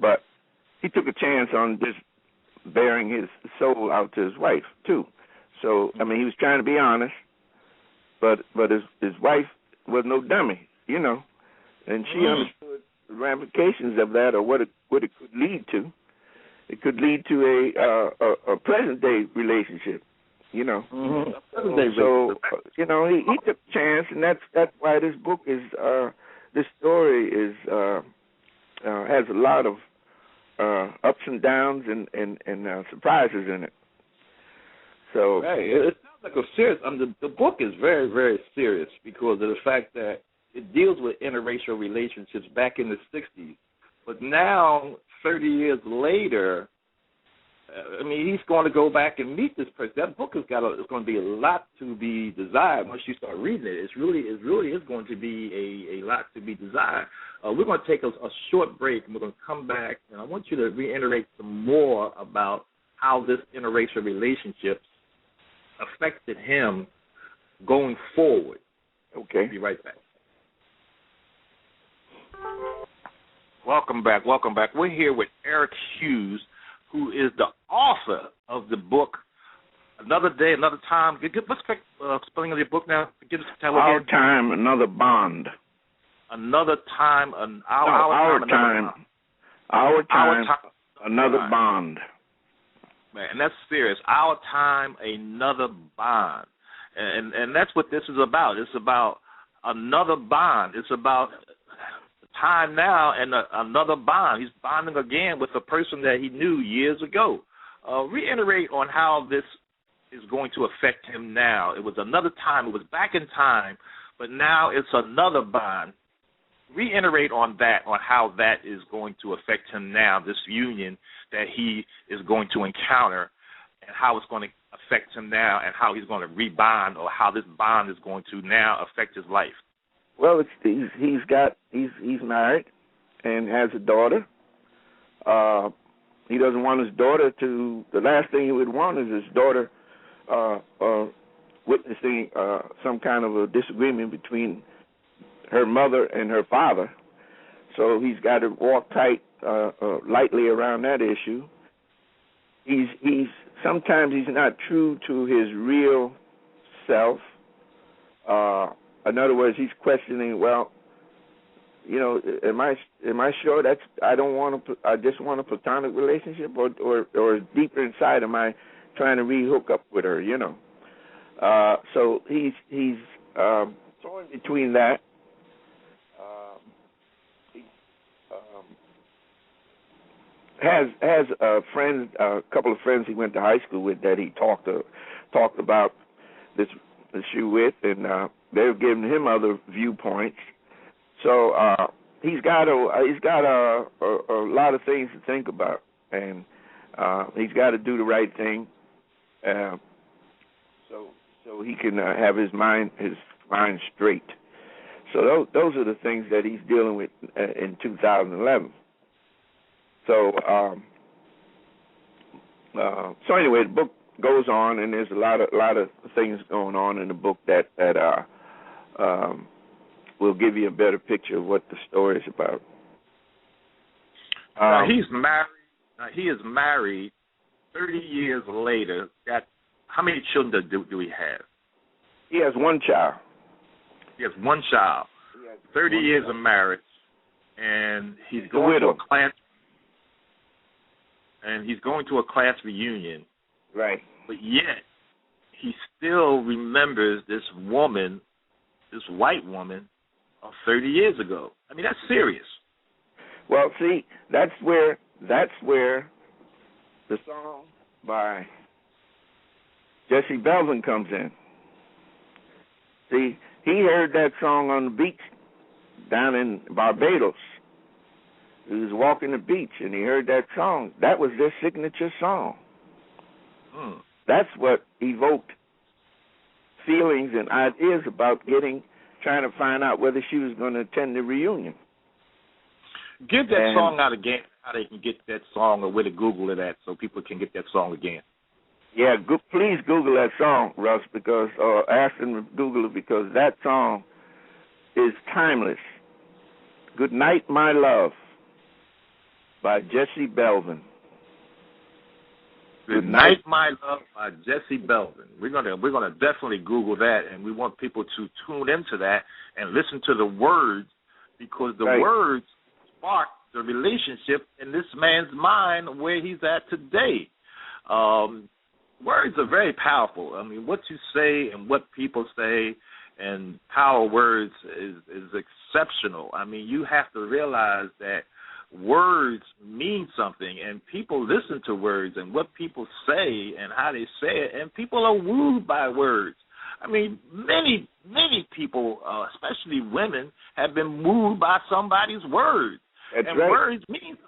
but he took a chance on just bearing his soul out to his wife too. So I mean, he was trying to be honest, but his wife was no dummy, you know, and she understood the ramifications of that, or what it could lead to. It could lead to a present day relationship, you know. So you know, he took a chance, and that's why this book is this story is has a lot of ups and downs and surprises in it. So it sounds like a serious. The book is very, very serious because of the fact that it deals with interracial relationships back in the '60s, but now 30 years later, I mean, he's going to go back and meet this person. That book it's going to be a lot to be desired once you start reading it. It really is going to be a lot to be desired. We're going to take a short break, and we're going to come back, and I want you to reiterate some more about how this interracial relationships affected him going forward. Okay. Be right back. Welcome back. We're here with Eric Hughes, who is the author of the book Another Day, Another Time. What's the spelling of your book now? Give us a title again. Our Time, Another Bond. Another Time, Our Time, Another Bond. Man, and that's serious. Our Time, Another Bond. And that's what this is about. It's about another bond. It's about time now and another bond. He's bonding again with a person that he knew years ago. Reiterate on how this is going to affect him now. It was another time. It was back in time, but now it's another bond. Reiterate on that, on how that is going to affect him now, this union that he is going to encounter, and how it's going to affect him now, and how he's going to rebond, or how this bond is going to now affect his life. Well, he's married and has a daughter. He doesn't want his daughter to. The last thing he would want is his daughter witnessing some kind of a disagreement between her mother and her father. So he's got to walk lightly around that issue. Sometimes he's not true to his real self. In other words, he's questioning. Well, you know, am I sure that's? I just want a platonic relationship, or deeper inside, am I trying to rehook up with her? You know. So he's torn between that. Has a couple of friends he went to high school with that he talked about this issue with, and they were giving him other viewpoints. So he's got a lot of things to think about, and he's got to do the right thing, so he can have his mind straight. So those are the things that he's dealing with in 2011. So anyway, the book goes on, and there's a lot of things going on in the book that will give you a better picture of what the story is about. He's married. He is married 30 years later. How many children do we have? He has one child. He has one child. 30 years of marriage, and he's going to a class. And he's going to a class reunion. Right. But yet, he still remembers this woman, this white woman, of 30 years ago. I mean, that's serious. Well, see, that's where the song by Jesse Belvin comes in. See, he heard that song on the beach down in Barbados. He was walking the beach, and he heard that song. That was their signature song. That's what evoked feelings and ideas about trying to find out whether she was going to attend the reunion. Give that song out again, how they can get that song, or where to Google it at, so people can get that song again. Yeah, please Google that song, Russ, ask them to Google it, because that song is timeless. Good night, my love. by Jesse Belvin. Good Night, My Love by Jesse Belvin. We're gonna definitely Google that, and we want people to tune into that and listen to the words, because the words spark the relationship in this man's mind where he's at today. Words are very powerful. I mean, what you say and what people say and power words is exceptional. I mean, you have to realize that words mean something, and people listen to words and what people say and how they say it, and people are wooed by words. I mean, many people, especially women, have been moved by somebody's words. That's and right. Words mean something.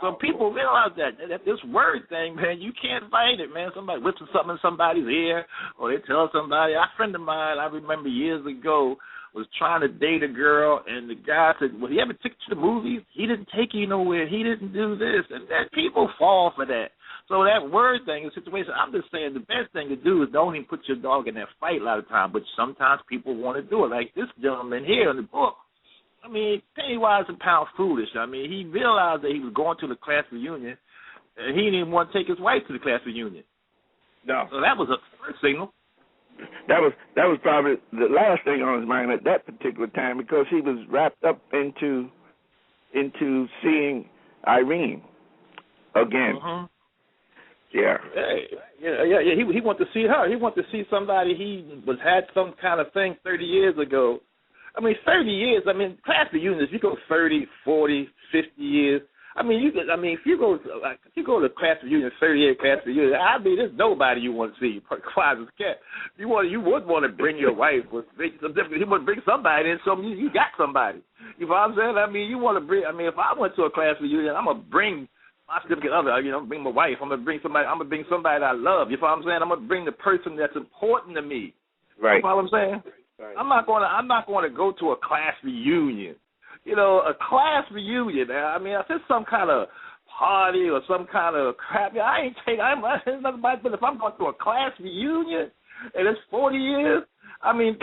So people realize that this word thing, man, you can't fight it, man. Somebody whispers something in somebody's ear, or they tell somebody. A friend of mine, I remember years ago, was trying to date a girl, and the guy said, well, he ever took you to the movies? He didn't take you nowhere. He didn't do this. And that people fall for that. So that word thing is a situation. I'm just saying the best thing to do is don't even put your dog in that fight a lot of times, but sometimes people want to do it. Like this gentleman here in the book, I mean, penny wise and pound foolish. I mean, he realized that he was going to the class reunion, and he didn't even want to take his wife to the class reunion. No. So that was a first signal. That was probably the last thing on his mind at that particular time, because he was wrapped up into seeing Irene again. Mm-hmm. Yeah. Yeah. He wanted to see her. He wanted to see somebody he had some kind of thing 30 years ago. I mean, 30 years. I mean, class reunions. You go 30, 40, 50 years. I mean, if you go to class reunion, 30-year class reunion, I mean, there's nobody you want to see. Quiet as a cat. You would want to bring your wife. You want to bring somebody in, so you got somebody. You know what I'm saying? I mean, you want to bring. I mean, if I went to a class reunion, I'm gonna bring my significant other. You know, bring my wife. I'm gonna bring somebody. I'm gonna bring somebody that I love. You know what I'm saying? I'm gonna bring the person that's important to me. Right. You know what I'm saying? Right. I'm not going to go to a class reunion. You know, a class reunion. I mean, if it's some kind of party or some kind of crap, it's nothing about it. But if I'm going to a class reunion and it's 40 years, I mean,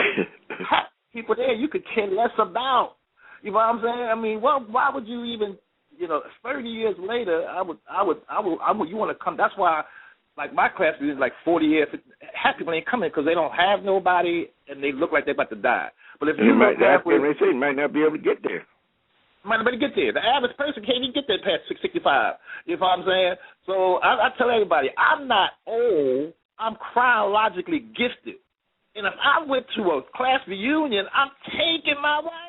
people there you could care less about. You know what I'm saying? I mean, why would you even, 30 years later, you want to come. That's why, like, my class reunion is like 40 years. Half people ain't coming because they don't have nobody and they look like they're about to die. But if you might not be able to get there. Might not be able to get there. The average person can't even get there past 65. You know what I'm saying? So I tell everybody, I'm not old. I'm chronologically gifted. And if I went to a class reunion, I'm taking my wife.